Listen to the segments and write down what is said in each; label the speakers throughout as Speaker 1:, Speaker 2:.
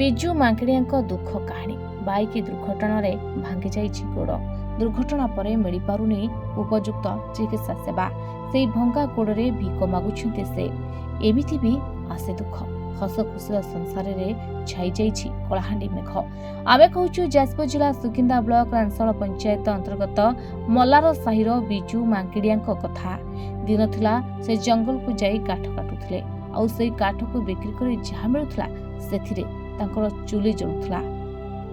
Speaker 1: ବିଜୁ ମାଙ୍କିଡ଼ିଆଙ୍କ ଦୁଃଖ କାହାଣୀ। ବାଇକ୍ ଦୁର୍ଘଟଣାରେ ଭାଙ୍ଗି ଯାଇଛି ଗୋଡ଼। ଦୁର୍ଘଟଣା ପରେ ମିଳିପାରୁନି ଉପଯୁକ୍ତ ଚିକିତ୍ସା ସେବା। ସେହି ଭଙ୍ଗା ଗୋଡ଼ରେ ଭିକ ମାଗୁଛନ୍ତି ସେ। ଏମିତି ବି ଆସେ ଦୁଃଖ। ହସ ଖୁସିର ସଂସାରରେ ଛାଇ ଯାଇଛି କଳାହାଣ୍ଡି ମେଘ। ଆମେ କହୁଛୁ ଯାଜପୁର ଜିଲ୍ଲା ସୁକିନ୍ଦା ବ୍ଲକ ରାଂସଳ ପଞ୍ଚାୟତ ଅନ୍ତର୍ଗତ ମଲ୍ଲାର ସାହିର ବିଜୁ ମାଙ୍କିଡ଼ିଆଙ୍କ କଥା। ଦିନ ଥିଲା ସେ ଜଙ୍ଗଲକୁ ଯାଇ କାଠ କାଟୁଥିଲେ। ଆଉ ସେଇ କାଠକୁ ବିକ୍ରି କରି ଯାହା ମିଳୁଥିଲା ସେଥିରେ ତାଙ୍କର ଚୁଲି ଜଳୁଥିଲା।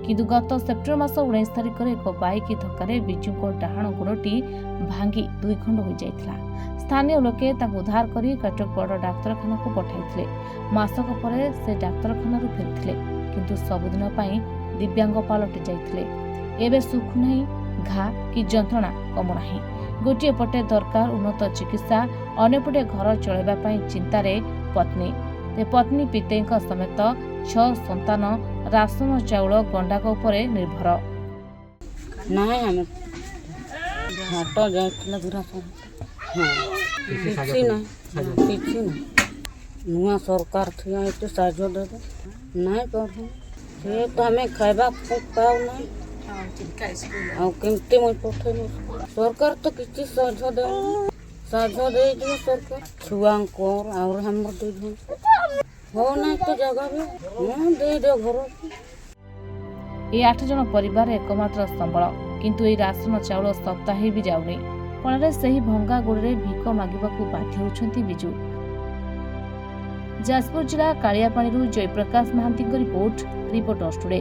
Speaker 1: କିନ୍ତୁ ଗତ ସେପ୍ଟେମ୍ବର ମାସ 19 ତାରିଖରେ ଏକ ବାଇକ୍ ଧକ୍କାରେ ବିଜୁଙ୍କ ଡାହାଣ ଗୋଡ଼ଟି ଭାଙ୍ଗି 2 ଖଣ୍ଡ ହୋଇଯାଇଥିଲା। ସ୍ଥାନୀୟ ଲୋକେ ତାଙ୍କୁ ଉଦ୍ଧାର କରି କଟକ ବଡ଼ ଡାକ୍ତରଖାନାକୁ ପଠାଇଥିଲେ। ମାସକ ପରେ ସେ ଡାକ୍ତରଖାନାରୁ ଫେରିଥିଲେ, କିନ୍ତୁ ସବୁଦିନ ପାଇଁ ଦିବ୍ୟାଙ୍ଗ ପାଲଟି ଯାଇଥିଲେ। ଏବେ ସୁଖ ନାହିଁ, ଘା କି ଯନ୍ତ୍ରଣା କମୁନାହିଁ। ଗୋଟିଏ ପଟେ ଦରକାର ଉନ୍ନତ ଚିକିତ୍ସା, ଅନ୍ୟପଟେ ଘର ଚଳାଇବା ପାଇଁ ଚିନ୍ତାରେ ପତ୍ନୀ। ପତ୍ନୀ ପିତେଙ୍କ ସମେତ 6 ସନ୍ତାନ ରାସନ ଚାଉଳ ଗଣ୍ଡାକ ଉପରେ ନିର୍ଭର।
Speaker 2: ନାଇଁ ଆମେ ହାଟ ଯାଇଥିଲା କିଛି ନାହିଁ ନୂଆ ସରକାର ଥିଲା ଏତେ ସାହାଯ୍ୟ ଦେବେ ନାଇଁ ପଢ଼ୁ ସେ ତ ଆମେ ଖାଇବାକୁ ପାଉନାହିଁ ଆଉ କେମିତି ମୁଇଁ ପଠେଇବି। ସରକାର ତ କିଛି ସାହାଯ୍ୟ ଦେଉନି। ସାହାଯ୍ୟ ଦେଇଯିବ ସରକାର ଛୁଆଙ୍କର ଆଉ ଆମର ଦେଇଦିଅ ହଉ ନାଇଁ ତ ଜାଗା ବି ଦେଇଦିଅ ଘରକୁ।
Speaker 1: ଏ 8 ଜଣ ପରିବାର ଏକମାତ୍ର ସମ୍ବଳ, କିନ୍ତୁ ଏହି ରାସନ ଚାଉଳ ସପ୍ତାହେ ବି ଯାଉନି। ଫଳରେ ସେହି ଭଙ୍ଗା ଗୋଡ଼ରେ ଭିକ ମାଗିବାକୁ ବାଧ୍ୟ ହେଉଛନ୍ତି ବିଜୁ। ଯାଜପୁର ଜିଲ୍ଲା କାଳିଆପାଣିରୁ ଜୟପ୍ରକାଶ ମହାନ୍ତିଙ୍କ ରିପୋର୍ଟର୍ସ ଟୁଡେ।